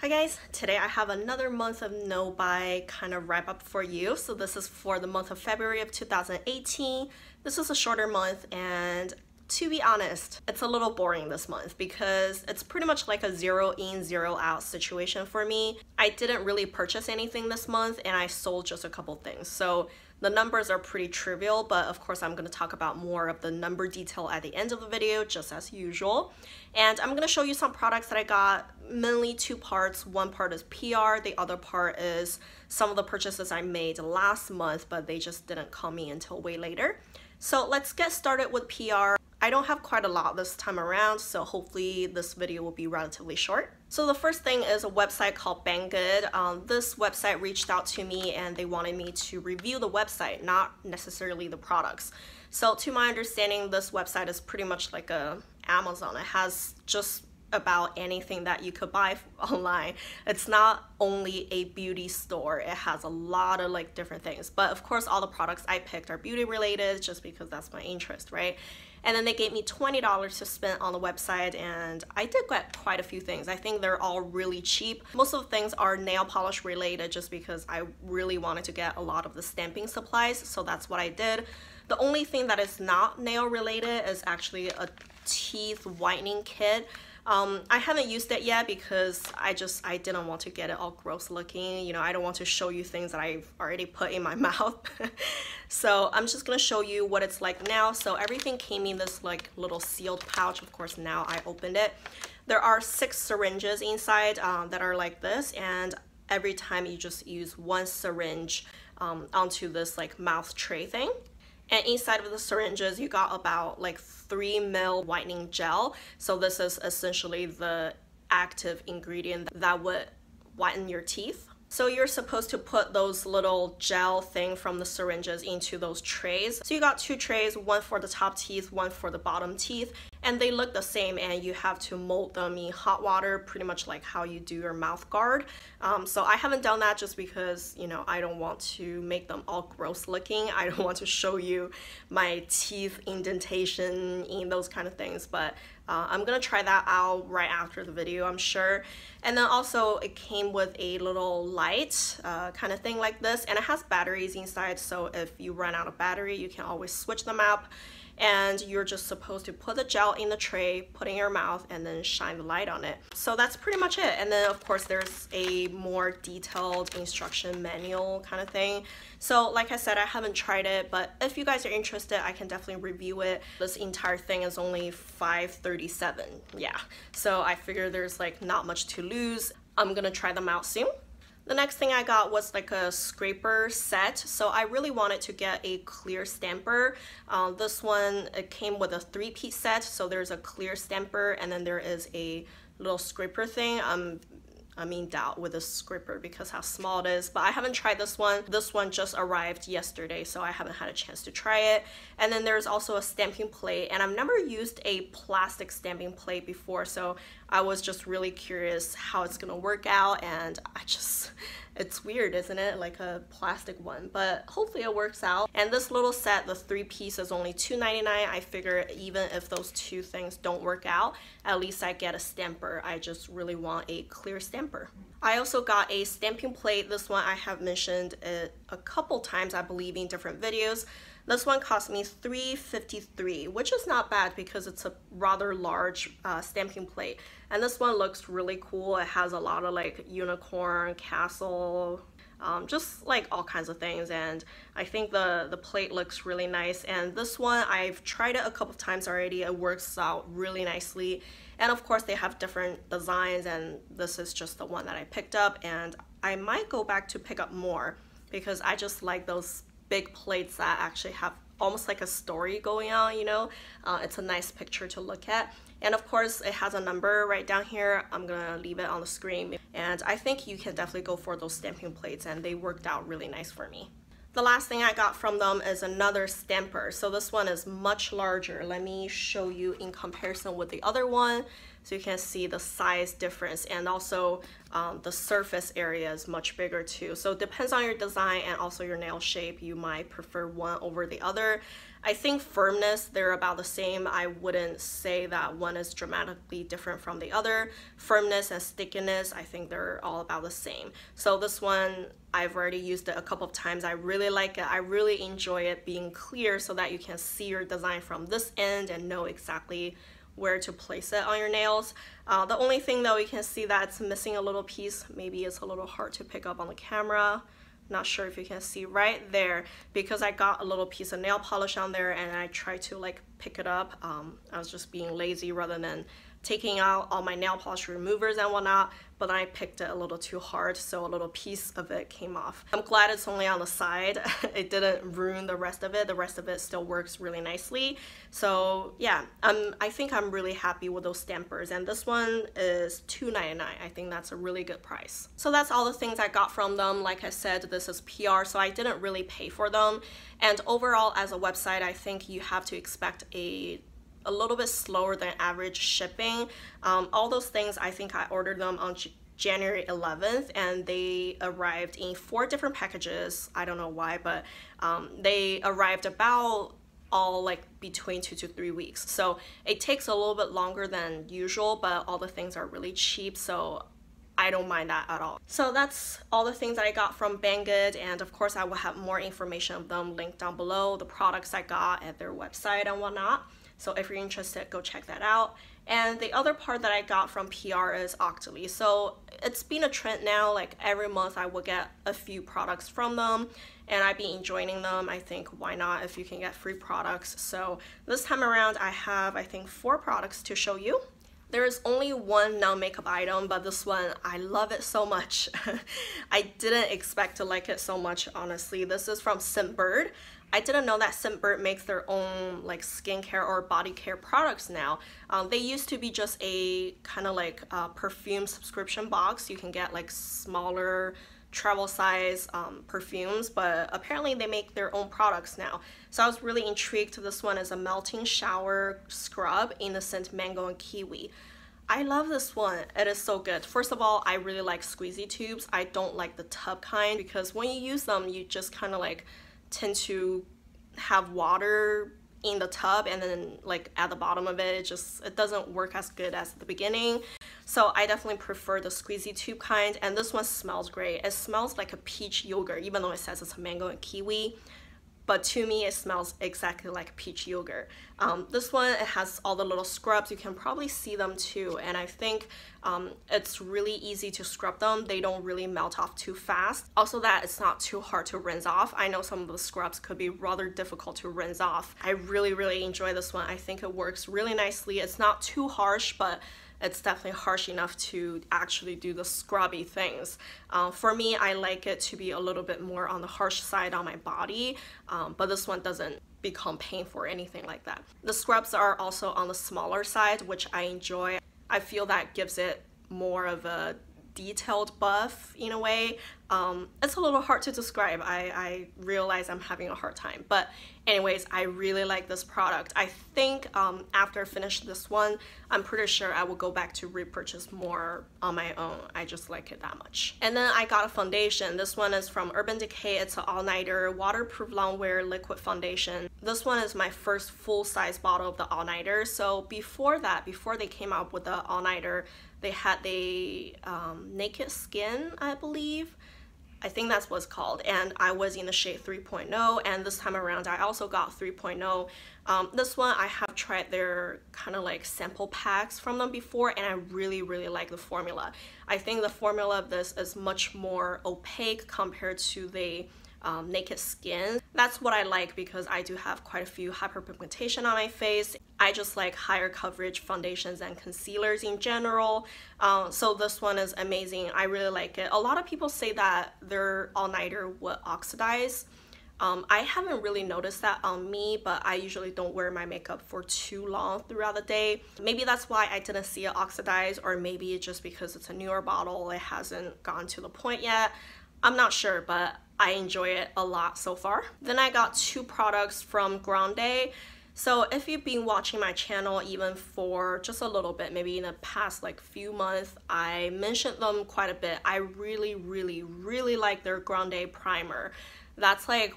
Hi guys, today I have another month of no buy kind of wrap up for you. So this is for the month of February of 2018. This is a shorter month, and to be honest, it's a little boring this month because it's pretty much like a zero in, zero out situation for me. I didn't really purchase anything this month and I sold just a couple things. So the numbers are pretty trivial, but of course I'm going to talk about more of the number detail at the end of the video, just as usual. And I'm going to show you some products that I got, mainly two parts. One part is PR, the other part is some of the purchases I made last month, but they just didn't come in until way later. So let's get started with PR. I don't have quite a lot this time around, so hopefully this video will be relatively short. So the first thing is a website called Banggood. This website reached out to me and they wanted me to review the website, not necessarily the products. So to my understanding, this website is pretty much like a Amazon. It has just about anything that you could buy online. It's not only a beauty store, it has a lot of like different things, but of course all the products I picked are beauty related just because that's my interest, right? And then they gave me $20 to spend on the website, and I did get quite a few things. I think they're all really cheap. Most of the things are nail polish related just because I really wanted to get a lot of the stamping supplies, so that's what I did. The only thing that is not nail related is actually a teeth whitening kit. I haven't used it yet because I didn't want to get it all gross looking. You know, I don't want to show you things that I've already put in my mouth. So I'm just gonna show you what it's like now. So everything came in this like little sealed pouch. Of course, now I opened it. There are 6 syringes inside that are like this, and every time you just use one syringe onto this like mouth tray thing. And inside of the syringes, you got about like 3 ml whitening gel. So this is essentially the active ingredient that would whiten your teeth. So you're supposed to put those little gel thing from the syringes into those trays. So you got 2 trays, one for the top teeth, one for the bottom teeth, and they look the same, and you have to mold them in hot water, pretty much like how you do your mouth guard. So I haven't done that just because, you know, I don't want to make them all gross looking. I don't want to show you my teeth indentation in those kind of things, but I'm gonna try that out right after the video, I'm sure. And then also it came with a little light kind of thing like this, and it has batteries inside, so if you run out of battery you can always switch them out. And you're just supposed to put the gel in the tray, put it in your mouth, and then shine the light on it. So that's pretty much it. And then of course there's a more detailed instruction manual kind of thing. So like I said, I haven't tried it, but if you guys are interested, I can definitely review it. This entire thing is only $5.37. Yeah, so I figure there's like not much to lose. I'm gonna try them out soon. The next thing I got was like a scraper set. So I really wanted to get a clear stamper. This one, it came with a 3-piece set. So there's a clear stamper and then there is a little scraper thing. I'm in doubt with the scraper because how small it is, but I haven't tried this one. This one just arrived yesterday, so I haven't had a chance to try it. And then there's also a stamping plate, and I've never used a plastic stamping plate before, so I was just really curious how it's gonna work out, and it's weird, isn't it? Like a plastic one, but hopefully it works out. And this little set, the 3-piece, is only $2.99. I figure even if those 2 things don't work out, at least I get a stamper. I just really want a clear stamper. I also got a stamping plate. This one I have mentioned it a couple times, I believe, in different videos. This one cost me $3.53, which is not bad because it's a rather large stamping plate. And this one looks really cool. It has a lot of like unicorn, castle, just like all kinds of things, and I think the plate looks really nice. And this one, I've tried it a couple of times already. It works out really nicely, and of course they have different designs, and this is just the one that I picked up, and I might go back to pick up more because I just like those big plates that actually have almost like a story going on, you know. It's a nice picture to look at. And of course it has a number right down here. I'm gonna leave it on the screen, and I think you can definitely go for those stamping plates, and they worked out really nice for me. The last thing I got from them is another stamper. So this one is much larger. Let me show you in comparison with the other one. so you can see the size difference, and also the surface area is much bigger too. So it depends on your design and also your nail shape. You might prefer one over the other. I think firmness, they're about the same. I wouldn't say that one is dramatically different from the other. Firmness and stickiness, I think they're all about the same. So this one, I've already used it a couple of times. I really like it. I really enjoy it being clear so that you can see your design from this end and know exactly where to place it on your nails. The only thing though, you can see that it's missing a little piece. Maybe it's a little hard to pick up on the camera. Not sure if you can see right there, because I got a little piece of nail polish on there and I tried to like pick it up. I was just being lazy rather than taking out all my nail polish removers and whatnot, but then I picked it a little too hard, so a little piece of it came off. I'm glad it's only on the side. It didn't ruin the rest of it. The rest of it still works really nicely. So yeah, I think I'm really happy with those stampers, and this one is $2.99. I think that's a really good price. So that's all the things I got from them. Like I said, this is PR, so I didn't really pay for them. And overall, as a website, I think you have to expect a little bit slower than average shipping. All those things, I think I ordered them on January 11th and they arrived in 4 different packages. I don't know why, but they arrived about all like between 2 to 3 weeks. So it takes a little bit longer than usual, but all the things are really cheap, so I don't mind that at all. So that's all the things that I got from Banggood, and of course I will have more information of them linked down below, the products I got at their website and whatnot. So if you're interested, go check that out. And the other part that I got from PR is Octoly. So it's been a trend now, like every month I will get a few products from them and I've been enjoying them. I think why not if you can get free products. So this time around I have, I think, 4 products to show you. There is only one non-makeup item, but this one, I love it so much. I didn't expect to like it so much, honestly. This is from Bird. I didn't know that Bird makes their own like skincare or body care products now. They used to be just a kind of like perfume subscription box. You can get like smaller travel size perfumes, but apparently they make their own products now. So I was really intrigued. This one is a melting shower scrub in the scent mango and kiwi. I love this one. It is so good. First of all, I really like squeezy tubes. I don't like the tub kind because when you use them, you just kind of like tend to have water in the tub, and then like at the bottom of it, it doesn't work as good as the beginning. So I definitely prefer the squeezy tube kind, and this one smells great. It smells like a peach yogurt, even though it says it's a mango and kiwi. But to me, it smells exactly like peach yogurt. This one, it has all the little scrubs. You can probably see them too. And I think it's really easy to scrub them. They don't really melt off too fast. Also that it's not too hard to rinse off. I know some of the scrubs could be rather difficult to rinse off. I really, really enjoy this one. I think it works really nicely. It's not too harsh, but it's definitely harsh enough to actually do the scrubby things. For me, I like it to be a little bit more on the harsh side on my body, but this one doesn't become painful or anything like that. The scrubs are also on the smaller side, which I enjoy. I feel that gives it more of a detailed buff in a way. It's a little hard to describe. I realize I'm having a hard time, but anyways, I really like this product. I think after I finish this one, I'm pretty sure I will go back to repurchase more on my own. I just like it that much. And then I got a foundation. This one is from Urban Decay. It's an all-nighter waterproof longwear liquid foundation. This one is my first full-size bottle of the all-nighter. So before that, before they came out with the all-nighter, they had the Naked Skin, I believe. I think that's what it's called, and I was in the shade 3.0, and this time around I also got 3.0. This one I have tried their kind of like sample packs from them before, and I really, really like the formula. I think the formula of this is much more opaque compared to the Naked Skin. That's what I like because I do have quite a few hyperpigmentation on my face. I just like higher coverage foundations and concealers in general. So this one is amazing. I really like it. A lot of people say that their all-nighter would oxidize. I haven't really noticed that on me, but I usually don't wear my makeup for too long throughout the day. Maybe that's why I didn't see it oxidize, or maybe it's just because it's a newer bottle, it hasn't gone to the point yet. I'm not sure, but I enjoy it a lot so far. Then I got 2 products from Grande. So if you've been watching my channel even for just a little bit, maybe in the past like few months, I mentioned them quite a bit. I really like their Grande primer. That's like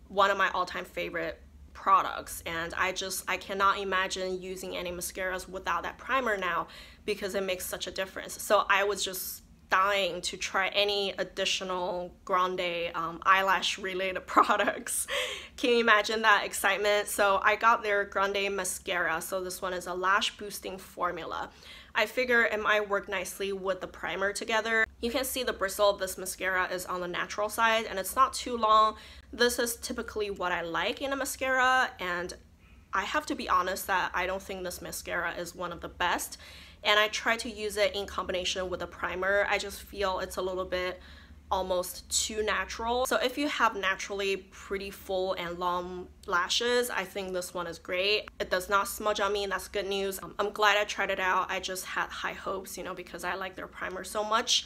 one of my all-time favorite products, and I cannot imagine using any mascaras without that primer now because it makes such a difference. So I was just dying to try any additional Grande eyelash related products. Can you imagine that excitement? So I got their GrandeMASCARA. So this one is a lash boosting formula. I figure it might work nicely with the primer together. You can see the bristle of this mascara is on the natural side and it's not too long. This is typically what I like in a mascara, and I have to be honest that I don't think this mascara is one of the best. And I try to use it in combination with a primer. I just feel it's a little bit almost too natural. So if you have naturally pretty full and long lashes, I think this one is great. It does not smudge on me, and that's good news. I'm glad I tried it out. I just had high hopes, you know, because I like their primer so much.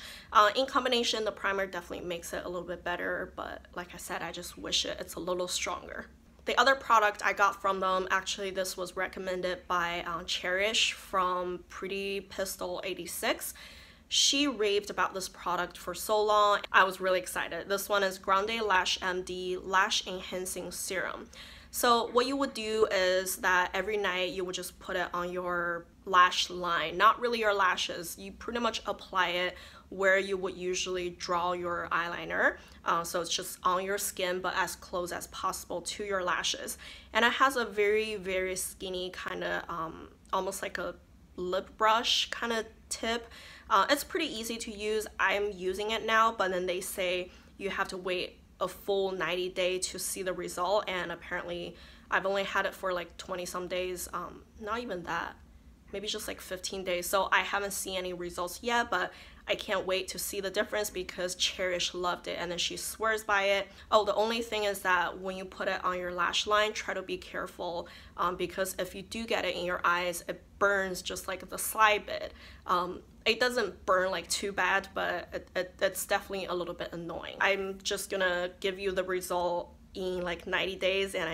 In combination, the primer definitely makes it a little bit better, but like I said, I just wish it's a little stronger. The other product I got from them, actually this was recommended by Cherish from Pretty Pistol 86. She raved about this product for so long. I was really excited. This one is GrandeLash-MD Lash Enhancing Serum. So what you would do is that every night you would just put it on your lash line, not really your lashes. You pretty much apply it where you would usually draw your eyeliner. So it's just on your skin, but as close as possible to your lashes. And it has a very skinny kind of, almost like a lip brush kind of tip. It's pretty easy to use. I'm using it now, but then they say you have to wait a full 90 days to see the result, and apparently I've only had it for like 20 some days, not even that, maybe just like 15 days. So I haven't seen any results yet, but I can't wait to see the difference because Cherish loved it and then she swears by it. Oh, the only thing is that when you put it on your lash line, try to be careful because if you do get it in your eyes, it burns just like the slide bit. It doesn't burn like too bad, but it's definitely a little bit annoying. I'm just gonna give you the result in like 90 days and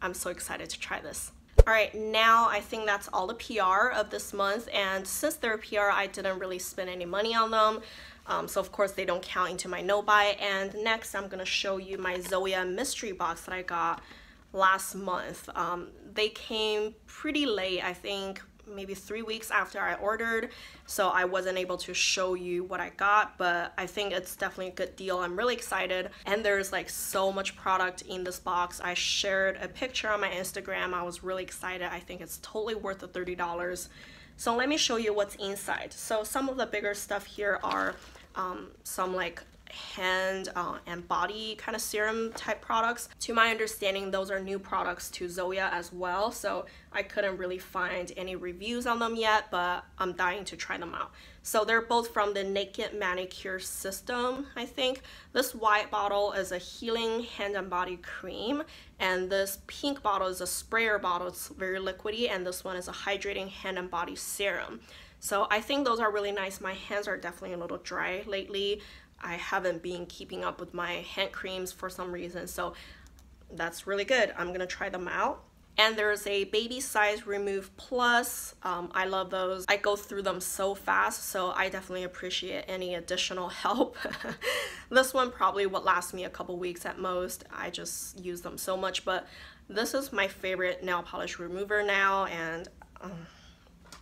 I'm so excited to try this. Alright, now I think that's all the PR of this month, and since they're PR, I didn't really spend any money on them. So of course they don't count into my no buy. And next I'm gonna show you my Zoya mystery box that I got last month. They came pretty late, I think maybe 3 weeks after I ordered, so I wasn't able to show you what I got, but I think it's definitely a good deal. I'm really excited, and there's like so much product in this box. I shared a picture on my Instagram. I was really excited. I think it's totally worth the $30. So let me show you what's inside. So some of the bigger stuff here are some like hand and body kind of serum type products. To my understanding, those are new products to Zoya as well, so I couldn't really find any reviews on them yet, but I'm dying to try them out. So they're both from the Naked Manicure system, I think. This white bottle is a healing hand and body cream, and this pink bottle is a sprayer bottle. It's very liquidy, and this one is a hydrating hand and body serum. So I think those are really nice. My hands are definitely a little dry lately. I haven't been keeping up with my hand creams for some reason, so that's really good. I'm gonna try them out. And there's a baby size remove plus. I love those. I go through them so fast, so I definitely appreciate any additional help. This one probably would last me a couple weeks at most. I just use them so much, but this is my favorite nail polish remover now, and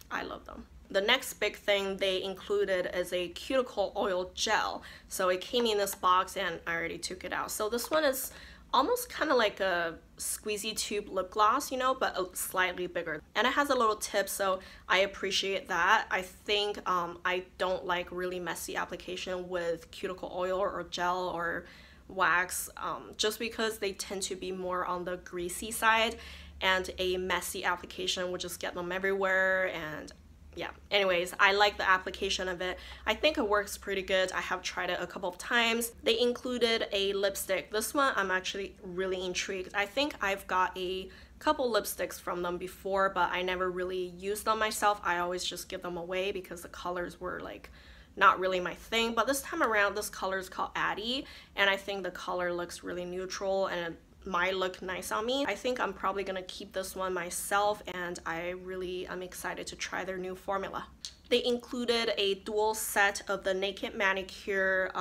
I love them. The next big thing they included is a cuticle oil gel. So it came in this box and I already took it out. So this one is almost kind of like a squeezy tube lip gloss, you know, but slightly bigger. And it has a little tip, so I appreciate that. I think I don't like really messy application with cuticle oil or gel or wax, just because they tend to be more on the greasy side, and a messy application would just get them everywhere. And yeah, anyways, I like the application of it. I think it works pretty good. I have tried it a couple of times. They included a lipstick. This one I'm actually really intrigued. I think I've got a couple lipsticks from them before, but I never really used them myself. I always just give them away because the colors were like not really my thing. But this time around, this color is called Addie, and I think the color looks really neutral and it might look nice on me. I think I'm probably gonna keep this one myself, and I really am excited to try their new formula. They included a dual set of the Naked Manicure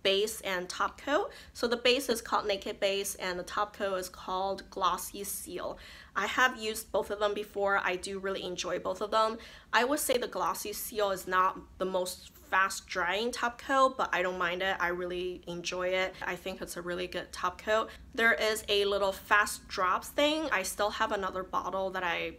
base and top coat. So the base is called Naked Base and the top coat is called Glossy Seal. I have used both of them before. I do really enjoy both of them. I would say the Glossy Seal is not the most fast drying top coat, but I don't mind it. I really enjoy it. I think it's a really good top coat. There is a little fast drops thing. I still have another bottle that I'm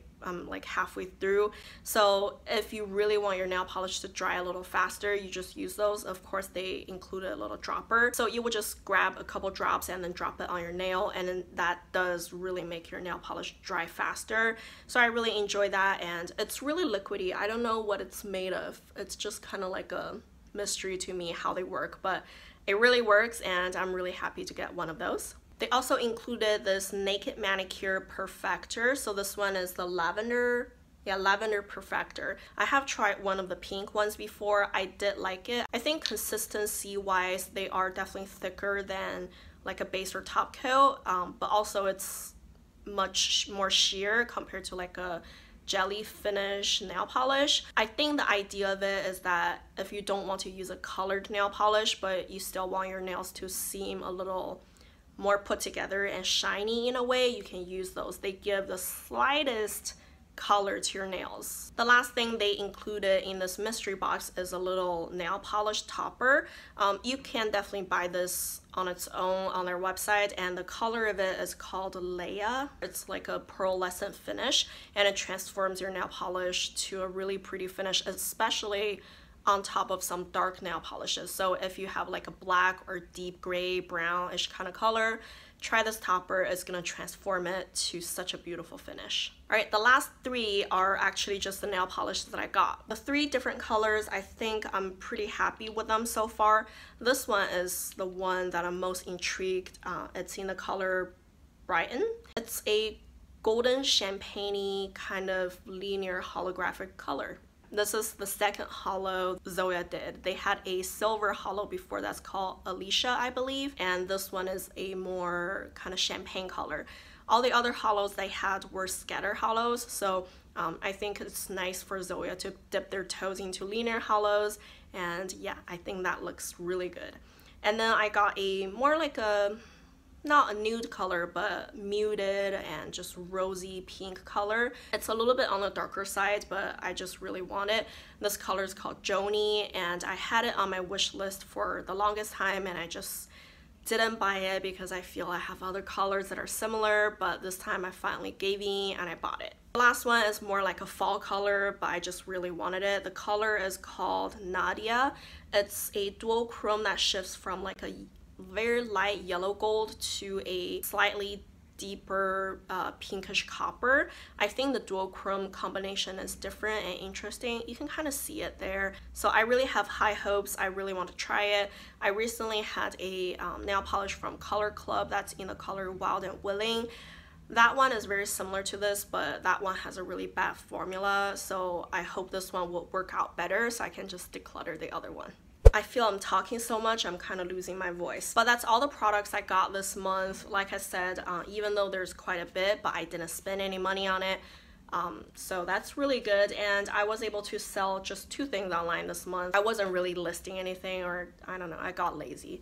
like halfway through. So if you really want your nail polish to dry a little faster, you just use those. Of course, they include a little dropper. So you would just grab a couple drops and then drop it on your nail, and then that does really make your nail polish dry faster. So I really enjoy that, and it's really liquidy. I don't know what it's made of. It's just kind of like a mystery to me how they work, but it really works, and I'm really happy to get one of those. They also included this Naked Manicure Perfector. So this one is the lavender Perfector. I have tried one of the pink ones before. I did like it. I think consistency wise, they are definitely thicker than like a base or top coat, but also it's much more sheer compared to like a jelly finish nail polish. I think the idea of it is that if you don't want to use a colored nail polish, but you still want your nails to seem a little more put together and shiny in a way, you can use those. They give the slightest color to your nails. The last thing they included in this mystery box is a little nail polish topper. You can definitely buy this on its own on their website, and the color of it is called Leia. It's like a pearlescent finish, and it transforms your nail polish to a really pretty finish, especially on top of some dark nail polishes. So if you have like a black or deep gray, brownish kind of color, try this topper. It's gonna transform it to such a beautiful finish. All right, the last three are actually just the nail polishes that I got. The three different colors, I think I'm pretty happy with them so far. This one is the one that I'm most intrigued. It's in the color Brighten. It's a golden champagne-y kind of linear holographic color. This is the second holo Zoya did. They had a silver holo before that's called Alicia, I believe, and this one is a more kind of champagne color. All the other holos they had were scatter holos, so I think it's nice for Zoya to dip their toes into linear holos, and yeah, I think that looks really good. And then I got a more like a, not a nude color, but muted and just rosy pink color. It's a little bit on the darker side, but I just really want it. This color is called Joni, and I had it on my wish list for the longest time, and I just didn't buy it because I feel I have other colors that are similar, but this time I finally gave in and I bought it. The last one is more like a fall color, but I just really wanted it. The color is called Nadia. It's a dual chrome that shifts from like a very light yellow gold to a slightly deeper pinkish copper. I think the dual chrome combination is different and interesting. You can kind of see it there. So I really have high hopes. I really want to try it. I recently had a nail polish from Color Club that's in the color Wild and Willing. That one is very similar to this, but that one has a really bad formula. So I hope this one will work out better so I can just declutter the other one. I feel I'm talking so much, I'm kind of losing my voice. But that's all the products I got this month. Like I said, even though there's quite a bit, but I didn't spend any money on it. So that's really good, and I was able to sell just 2 things online this month. I wasn't really listing anything, or I don't know, I got lazy.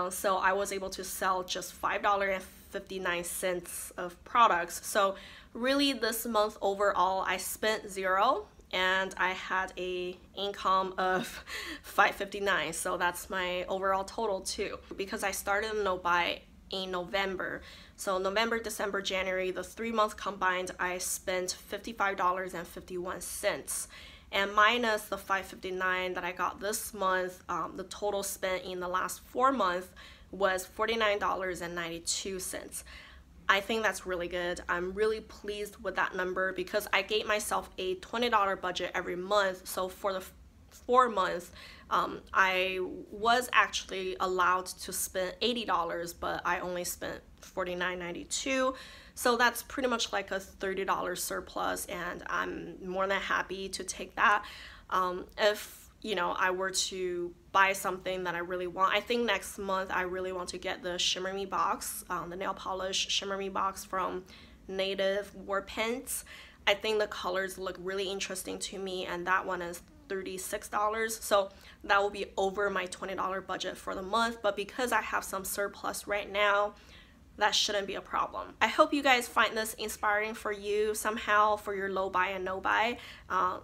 So I was able to sell just $5.59 of products. So really this month overall, I spent $0. And I had a income of $5.59, so that's my overall total too. Because I started no buy in November, so November, December, January, the 3 months combined, I spent $55.51. And minus the $5.59 that I got this month, the total spent in the last 4 months was $49.92. I think that's really good. I'm really pleased with that number because I gave myself a $20 budget every month. So for the 4 months, I was actually allowed to spend $80, but I only spent $49.92. So that's pretty much like a $30 surplus, and I'm more than happy to take that. If you know, I were to buy something that I really want. I think next month I really want to get the Shimmer Me box, the nail polish Shimmer Me box from Native War Paints. I think the colors look really interesting to me, and that one is $36, so that will be over my $20 budget for the month. But because I have some surplus right now, that shouldn't be a problem. I hope you guys find this inspiring for you somehow, for your low buy and no buy.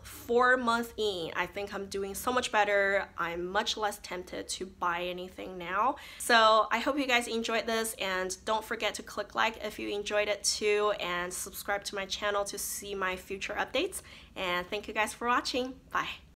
4 months in, I think I'm doing so much better. I'm much less tempted to buy anything now. So I hope you guys enjoyed this, and don't forget to click like if you enjoyed it too, and subscribe to my channel to see my future updates. And thank you guys for watching. Bye.